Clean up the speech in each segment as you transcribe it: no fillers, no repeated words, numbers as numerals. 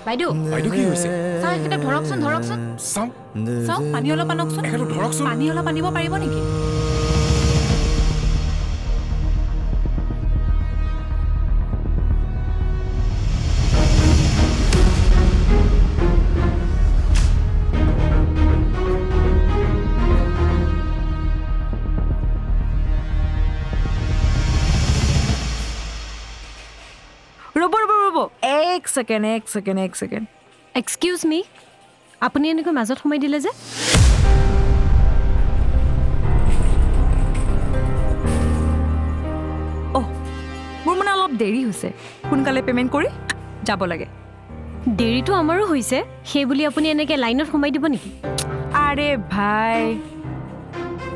বাইদেউ কি হৈছে চাই কিটা ধৰকচোন চাও পানী অলপ আনকচোন একেটো ধৰকচোন পানী অলপ আনিব পাৰিব নেকি ৰব এক সেকেন্ড এক্সকিউজ মি আপুনি এনেকৈ মাজত সোমাই দিলে যে মোৰ মানে অলপ দেৰি হৈছে সোনকালে পেমেন্ট কৰি যাব লাগে দেৰিটো আমাৰো হৈছে সেই বুলি আপুনি এনেকৈ লাইনত সোমাই দিব নেকি আৰে ভাই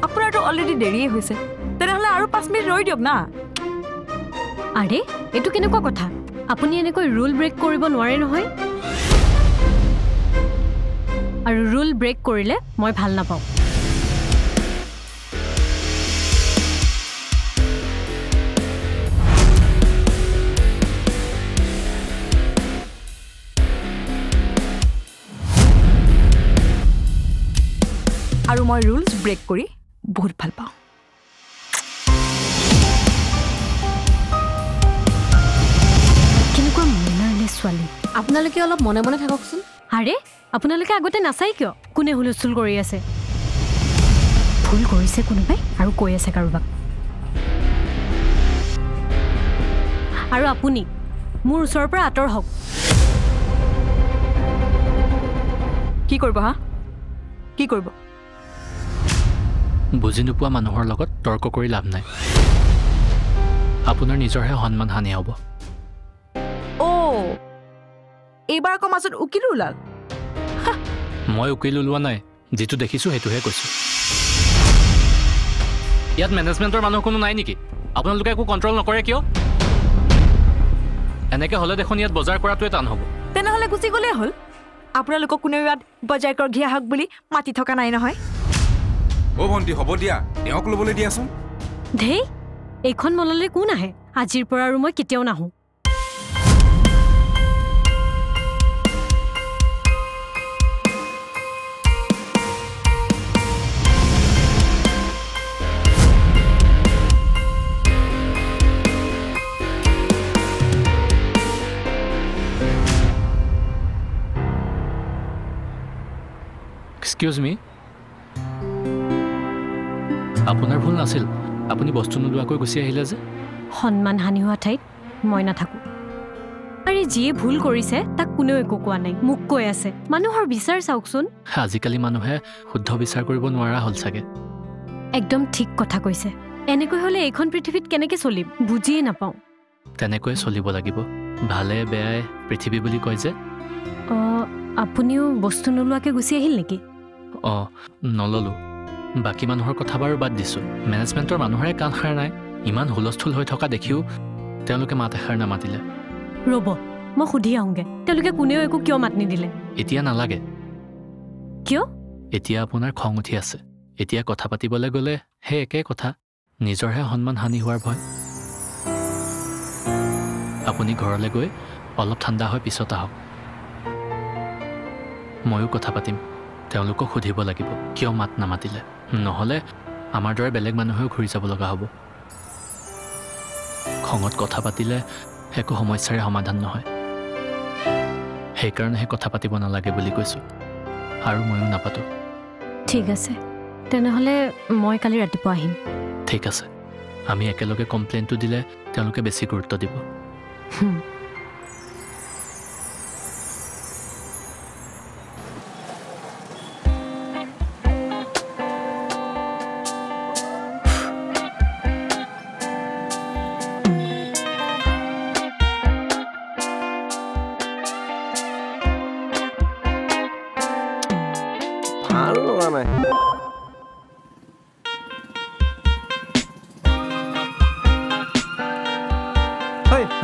আপোনাৰতো অলৰেডি দেৰিয়ে হৈছে তেনেহ'লে আৰু 5 মিনিট ৰৈ দিয়ক না আৰে এইটো কেনেকুৱা কথা আপুনি এনেকৈ ৰুল ব্ৰেক কৰিব নোৱাৰে নহয় আৰু ৰুল ব্ৰেক কৰিলে মই ভাল নাপাওঁ আৰু মই ৰুলছ ব্ৰেক কৰি বহুত ভাল পাওঁ কেনেকুৱা মেনাৰলেছ ছোৱালী আপোনালোকে অলপ মনে মনে থাককচোন আৰে আপোনালোকে আগতে নাচাই কিয় কোনে হুলস্থুল কৰি আছে ভুল কৰিছে কোনোবাই আৰু কৈ আছে কাৰোবাক আৰু আপুনি মোৰ ওচৰৰ পৰা আঁতৰ হওক কি কৰিব হা কি কৰিব বুজি নোপোৱা মানুহৰ লগত তৰ্ক কৰি লাভ নাই আপোনাৰ নিজৰহে সন্মান হানি হ'ব এইবাৰ আকৌ মাজত উকিল ওলাল মই উকিল ওলোৱা নাই যেটো দেখিছো হেতুহে কৈছো ইয়াত মেনেজমেন্টৰ মানুহ কোনো নাই নেকি আপোনালোকে একো কন্ট্ৰোল নকৰে কিয় এনেকে হলে দেখোন ইয়াত বজাৰ কৰাটোৱে টান হ'ব তেনেহ'লে গুচি গ'লে হ'ল আপোনালোকক কোনেও ইয়াত বজাৰ কৰ ঘিয়া হক বুলি মাতি থকা নাই নহয় ভন্টি হ'ব দিয়া তেওঁক ল'বলৈ দিয়াচোন ধেই এইখন মললৈ কোন আহে আজিৰ পৰা আৰু মই কেতিয়াও নাহো Excuse me. আপোনাৰ ভুল নাছিল আপুনি বস্তু নোলোৱাকৈ গুচি আহিলে যে সন্মান হানি হোৱা ঠাইত মই নাথাকো আৰে যিয়ে ভুল কৰিছে তাক কোনেও একো কোৱা নাই মোক কৈ আছে মানুহৰ বিচাৰ চাওকচোন আজিকালি মানুহে শুদ্ধ বিচাৰ কৰিব নোৱাৰা হ'ল চাগে একদম ঠিক কথা কৈছে এনেকৈ হলে এইখন পৃথিৱীত কেনেকৈ চলিম বুজিয়ে নাপাওঁ তেনেকৈ চলিব লাগিব ভালে বেয়াই পৃথিৱী বুলি কয় যে আপুনিও বস্তু নোলোৱাকৈ গুচি আহিল নেকি নললো বাকী মানুহৰ কথা বাৰু বাদ দিছো মেনেজমেন্টৰ মানুহৰে কাণ খাৰ নাই ইমান হুলস্থুল হৈ থকা দেখিও তেওঁলোকে মাত এষাৰ নামাতিলে ৰ'ব মই সুধি আহোঁগে তেওঁলোকে কোনেও একো কিয় মাত নিদিলে এতিয়া নালাগে কিয় এতিয়া আপোনাৰ খং উঠি আছে এতিয়া কথা পাতিবলৈ গ'লে হে একে কথা নিজৰহে সন্মান হানি হোৱাৰ ভয় আপুনি ঘৰলৈ গৈ অলপ ঠাণ্ডা হৈ পিছত আহক ময়ো কথা পাতিম তেওঁলোকক সুধিব লাগিব কিয় মাত নামাতিলে নহ'লে আমাৰ দৰে বেলেগ মানুহেও ঘূৰি যাব লগা হ'ব খঙত কথা পাতিলে একো সমস্যাৰে সমাধান নহয় সেইকাৰণেহে কথা পাতিব নালাগে বুলি কৈছোঁ আৰু ময়ো নাপাতোঁ ঠিক আছে তেনেহ'লে মই কালি ৰাতিপুৱা আহিম ঠিক আছে আমি একেলগে কমপ্লেইনটো দিলে তেওঁলোকে বেছি গুৰুত্ব দিব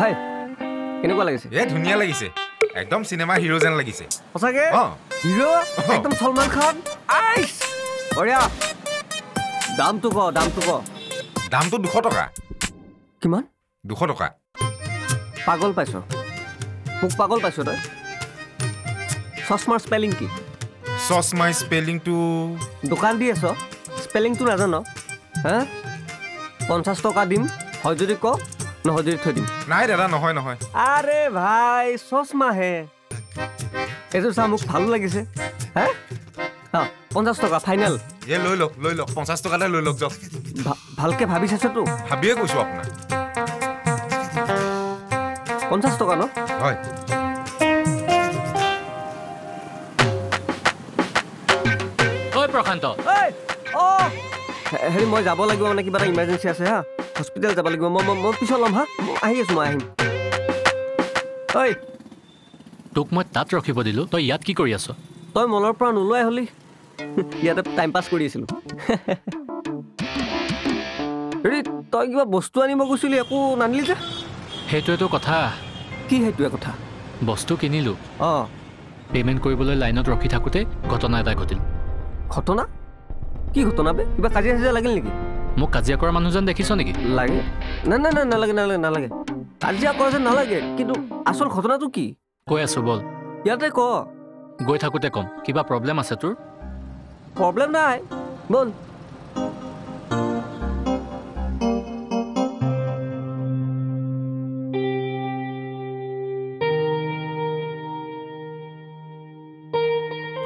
হাই কেনেকুৱা লাগিছে এ ধুনীয়া লাগিছে একদম চিনেমা হিৰো যেন লাগিছে সঁচাকে হিৰো একদম সলমান খান আইচ বঢ়িয়া দামটো ক দামটো 200 টকা কিমান 200 টকা পাগল পাইছ মোক পাগল পাইছ তই চশমাৰ স্পেলিং কি চশমাৰ স্পেলিংটো দোকান দি আছ স্পেলিংটো নাজান হা 50 টকা দিম হয় যদি ক নহয় যদি থৈ দিম নাই দাদা নহয় আৰে ভাই চশমা হে এইটো চা মোক ভালো লাগিছে হা 50 টকা ফাইনেল এ লৈ লওক 50 টকাতে লৈ লওক যাওক ভালকে ভাবি চাইছতো ভাবিয়ে কৈছো আপোনাক 50 টকা ন হয় ঐ প্ৰশান্ত হেৰি মই যাব লাগিব মানে কিবা এটা ইমাৰ্জেঞ্চি আছে হা হস্পিটেল যাব লাগিব মই পিছত ল'ম হা আহি আছোঁ মই আহিম ঐ তোক মই তাত ৰখিব দিলোঁ তই ইয়াত কি কৰি আছ তই মলৰ পৰা নোলোৱাই হলি ইয়াতে টাইম পাছ কৰি আছিলোঁ হেৰি তই কিবা বস্তু আনিব গৈছিলি একো নানিলি যে সেইটোৱেতো কথা কি সেইটোৱে কথা বস্তু কিনিলোঁ অঁ পে'মেণ্ট কৰিবলৈ লাইনত ৰখি থাকোঁতে ঘটনা এটা ঘটিল ঘটনা কি ঘটনা বে কিবা কাজিয়া চাজিয়া লাগিল নেকি মোক কাজিয়া কৰা মানুহজন দেখিছ নেকি লাগে নালাগে কাজিয়া কৰা যেন নালাগে কিন্তু আচল ঘটনাটো কি কৈ আছোঁ বল ইয়াতে ক গৈ থাকোঁতে ক'ম কিবা প্ৰব্লেম আছে তোৰ প্ৰব্লেম নাই বল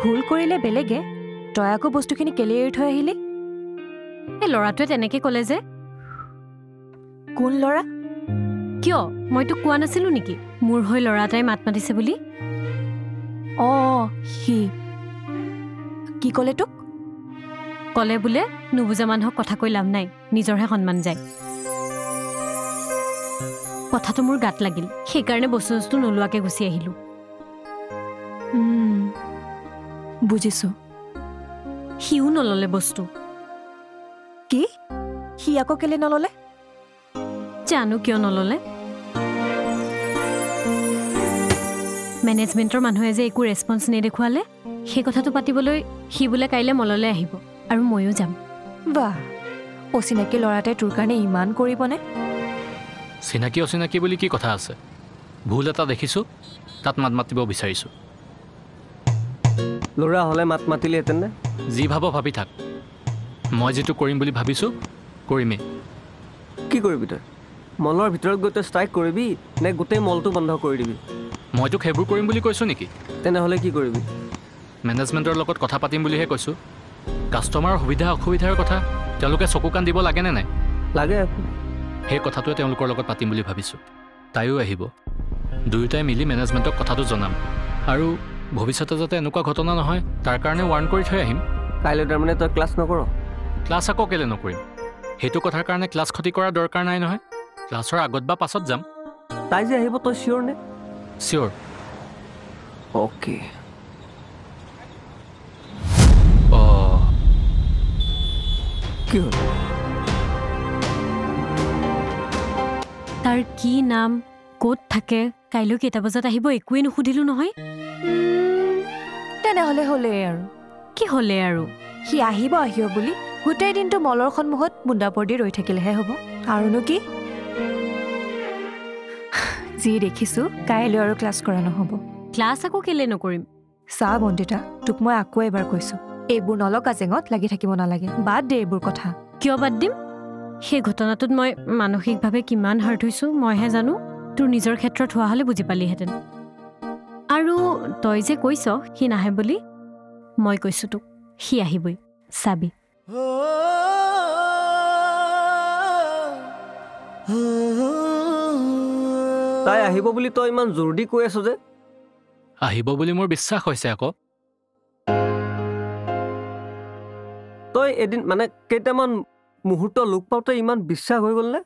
ভুল কৰিলে বেলেগে তই আকৌ বস্তুখিনি কেলে এৰি থৈ আহিলি এই ল'ৰাটোৱে তেনেকৈ ক'লে যে কোন ল'ৰা কিয় মই তোক কোৱা নাছিলোঁ নেকি মোৰ হৈ ল'ৰা এটাই মাত মাতিছে বুলি অঁ সি কি ক'লে তোক ক'লে বোলে নুবুজা মানুহক কথা কৈ লাভ নাই নিজৰহে সন্মান যায় কথাটো মোৰ গাত লাগিল সেইকাৰণে বস্তু নোলোৱাকৈ গুচি আহিলোঁ বুজিছোঁ সিও নল'লে বস্তু কি সি আকৌ কেলে নল'লে জানো কিয় নল'লে মেনেজমেণ্টৰ মানুহে যে একো ৰেছপন্স নেদেখুৱালে সেই কথাটো পাতিবলৈ সি বোলে কাইলৈ মললৈ আহিব আৰু ময়ো যাম বাহ অচিনাকি ল'ৰা এটাই তোৰ কাৰণে ইমান কৰিবনে চিনাকি অচিনাকি বুলি কি কথা আছে ভুল এটা দেখিছোঁ তাত মাত মাতিব বিচাৰিছোঁ ল'ৰা হ'লে মাত মাতিলেহেঁতেন নে যি ভাব ভাবি থাক মই যিটো কৰিম বুলি ভাবিছোঁ কৰিমেই কি কৰিবি তই মলৰ ভিতৰত গৈ তই ষ্ট্ৰাইক কৰিবি নে গোটেই মলটো বন্ধ কৰি দিবি মই তোক সেইবোৰ কৰিম বুলি কৈছোঁ নেকি তেনেহ'লে কি কৰিবি মেনেজমেণ্টৰ লগত কথা পাতিম বুলিহে কৈছোঁ কাষ্টমাৰৰ সুবিধা অসুবিধাৰ কথা তেওঁলোকে চকু কাণ দিব লাগেনে নাই লাগে সেই কথাটোৱে তেওঁলোকৰ লগত পাতিম বুলি ভাবিছোঁ তাইও আহিব দুয়োটাই মিলি মেনেজমেণ্টক কথাটো জনাম আৰু ভৱিষ্যতে যাতে এনেকুৱা ঘটনা নহয় তাৰ কাৰণে ৱাৰ্ণ কৰি থৈ আহিম কাইলৈ তাৰমানে তই ক্লাছ নকৰ ক্লাছ আকৌ কেলৈ নকৰিম সেইটো কথাৰ কাৰণে ক্লাছ ক্ষতি কৰাৰ দৰকাৰ নাই নহয় ক্লাছৰ আগত বা পাছত যাম তাই যে আহিব তই চিয়'ৰ নে চিয়'ৰ অ'কে অঁ কি হ'ল তাৰ কি নাম ক'ত থাকে কাইলৈ কেইটা বজাত আহিব একোৱেই নুসুধিলোঁ নহয় তেনেহ'লে হ'লেই আৰু কি হ'লে আৰু সি আহিব বুলি গোটেই দিনটো মলৰ সন্মুখত বুন্দাপৰ দি ৰৈ থাকিলেহে হ'ব আৰুনো কি যি দেখিছোঁ কাইলৈ আৰু ক্লাছ কৰা নহ'ব ক্লাছ আকৌ কেলৈ নকৰিম চা বন্দিতা তোক মই আকৌ এবাৰ কৈছোঁ এইবোৰ নলকা জেঙত লাগি থাকিব নালাগে বাদ দে এইবোৰ কথা কিয় বাদ দিম সেই ঘটনাটোত মই মানসিকভাৱে কিমান হাৰ্ট হৈছোঁ মইহে জানো তোৰ নিজৰ ক্ষেত্ৰত হোৱা হ'লে বুজি পালিহেঁতেন আৰু তই যে কৈছ সি নাহে বুলি মই কৈছোঁ তোক সি আহিবই চাবি তাই আহিব বুলি তই ইমান জোৰ দি কৈ আছ যে আহিব বুলি মোৰ বিশ্বাস হৈছে আকৌ তই এদিন মানে কেইটামান মুহূৰ্ত লোক পাওঁতে ইমান বিশ্বাস হৈ গ'ল নে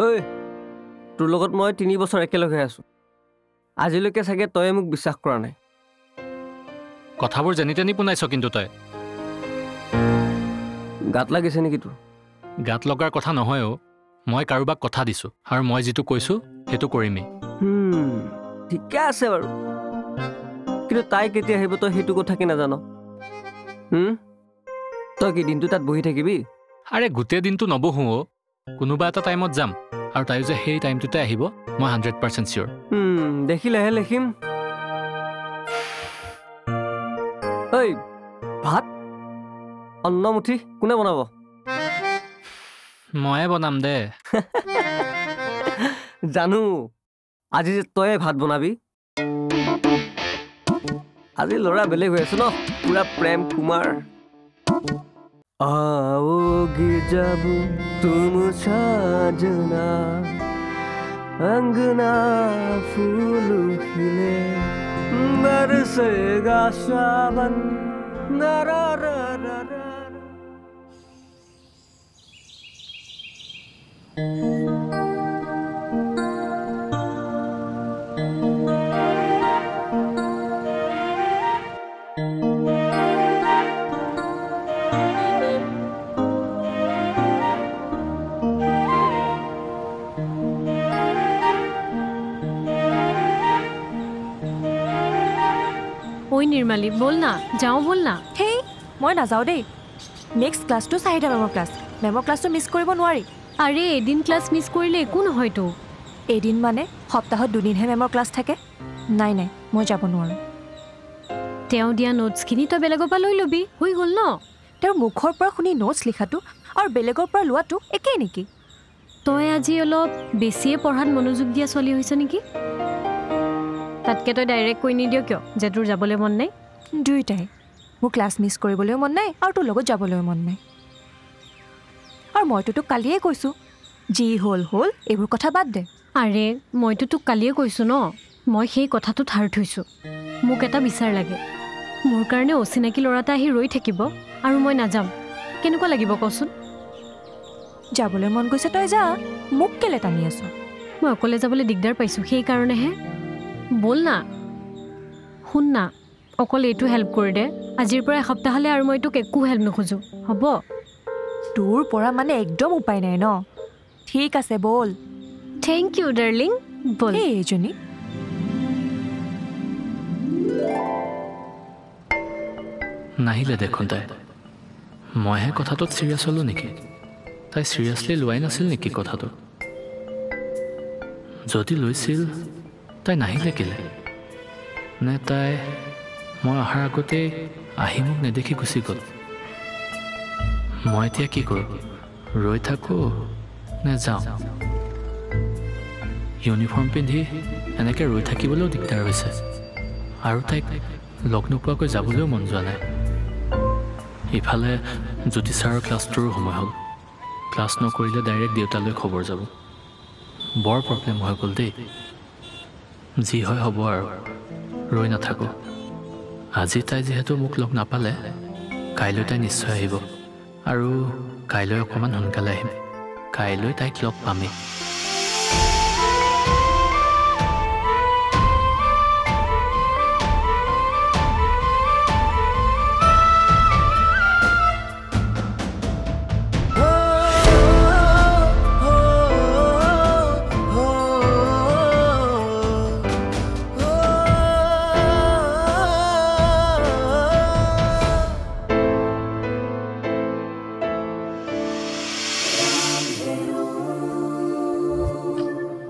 ঐ তোৰ লগত মই 3 বছৰ একেলগে আছোঁ আজিলৈকে চাগে তই মোক বিশ্বাস কৰা নাই কথাবোৰ যেনি তেনি পোনাইছ কিন্তু তই গাত লাগিছে নেকি তোৰ গাত লগাৰ কথা নহয় অ' মই কাৰোবাক কথা দিছোঁ আৰু মই যিটো কৈছোঁ সেইটো কৰিমেই। ঠিকে আছে বাৰু, কিন্তু তাই কেতিয়া আহিব তই সেইটো কথা কি নাজান? তই কি দিনটো তাত বহি থাকিবি? আৰে গোটেই দিনটো নবহোঁ অ', কোনোবা এটা টাইমত যাম আৰু তাইও যে সেই টাইমটোতে আহিব মই 100% চিয়'ৰ। দেখিলেহে লিখিম। ঐ ভাত অন্নমুঠি কোনে বনাব? ময়ে বনাম দে। জানো আজি যে তয়ে ভাত বনাবি। আজি ল'ৰা বেলেগ হৈ আছে ন, পুৰা প্ৰেম কুমাৰ। आओगे जब तुम साजना अंगना फूल खिले बरसेगा सावन नरा रा रा रा। ঐ নিৰ্মালী, ব'ল না, যাওঁ ব'ল না। হেই মই নাযাওঁ দেই। নেক্সট ক্লাছটো 4টা মেমৰ ক্লাছ, মেমৰ ক্লাছটো মিছ কৰিব নোৱাৰি। আৰে এদিন ক্লাছ মিছ কৰিলে একো নহয়তো। এদিন মানে সপ্তাহত 2 দিনহে মেমৰ ক্লাছ থাকে। নাই মই যাব নোৱাৰোঁ। তেওঁ দিয়া নোটছখিনি তই বেলেগৰ পৰা লৈ ল'বি, হৈ গ'ল ন। তেওঁৰ মুখৰ পৰা শুনি নোটছ লিখাটো আৰু বেলেগৰ পৰা লোৱাটো একেই নেকি? তই আজি অলপ বেছিয়ে পঢ়াত মনোযোগ দিয়া ছোৱালী হৈছ নেকি? তাতকৈ তই ডাইৰেক্ট কৈ নিদিয় কিয় যে তোৰ যাবলৈ মন নাই? দুয়োটাই, মোৰ ক্লাছ মিছ কৰিবলৈও মন নাই আৰু তোৰ লগত যাবলৈও মন নাই। আৰু মইতো তোক কালিয়ে কৈছোঁ, যি হ'ল এইবোৰ কথা বাদ দে। আৰে মইতো তোক কালিয়ে কৈছোঁ ন, মই সেই কথাটোত হাৰ থৈছোঁ। মোক এটা বিচাৰ লাগে। মোৰ কাৰণে অচিনাকি ল'ৰা এটা আহি ৰৈ থাকিব আৰু মই নাযাম, কেনেকুৱা লাগিব কচোন? যাবলৈ মন গৈছে তই যা, মোক কেলে টানি আছ? মই অকলে যাবলৈ দিগদাৰ পাইছোঁ, সেইকাৰণেহে। ব'ল না, শুন না, অকল এইটো হেল্প কৰি দে। আজিৰ পৰা এসপ্তাহলৈ আৰু মই তোক একো হেল্প নোখোজোঁ, হ'ব? তোৰ পৰা মানে একদম উপায় নাই ন? ঠিক আছে ব'ল। থেংক ইউ ডাৰ্লিং, ব'ল। এইজনী নাহিলে দেখোন তাই। মইহে কথাটোত চিৰিয়াছ হ'লোঁ নেকি? তাই চিৰিয়াছলি লোৱাই নাছিল নেকি কথাটো? যদি লৈছিল তাই নাহিলে কেলে? নে তাই মই অহাৰ আগতেই আহি মোক নেদেখি গুচি গ'ল? মই এতিয়া কি কৰোঁ? ৰৈ থাকোঁ নে যাওঁ? ইউনিফৰ্ম পিন্ধি এনেকৈ ৰৈ থাকিবলৈও দিগদাৰ হৈছে আৰু তাইক লগ নোপোৱাকৈ যাবলৈও মন যোৱা নাই। ইফালে জ্যোতি ছাৰৰ ক্লাছটোৰো সময় হ'ল। ক্লাছ নকৰিলে ডাইৰেক্ট দেউতালৈ খবৰ যাব। বৰ প্ৰব্লেম হৈ গ'ল দেই। যি হয় হ'ব আৰু, ৰৈ নাথাকোঁ। আজি তাই যিহেতু মোক লগ নাপালে, কাইলৈ তাই নিশ্চয় আহিব আৰু কাইলৈ অকণমান সোনকালে আহিম। কাইলৈ তাইক লগ পামেই।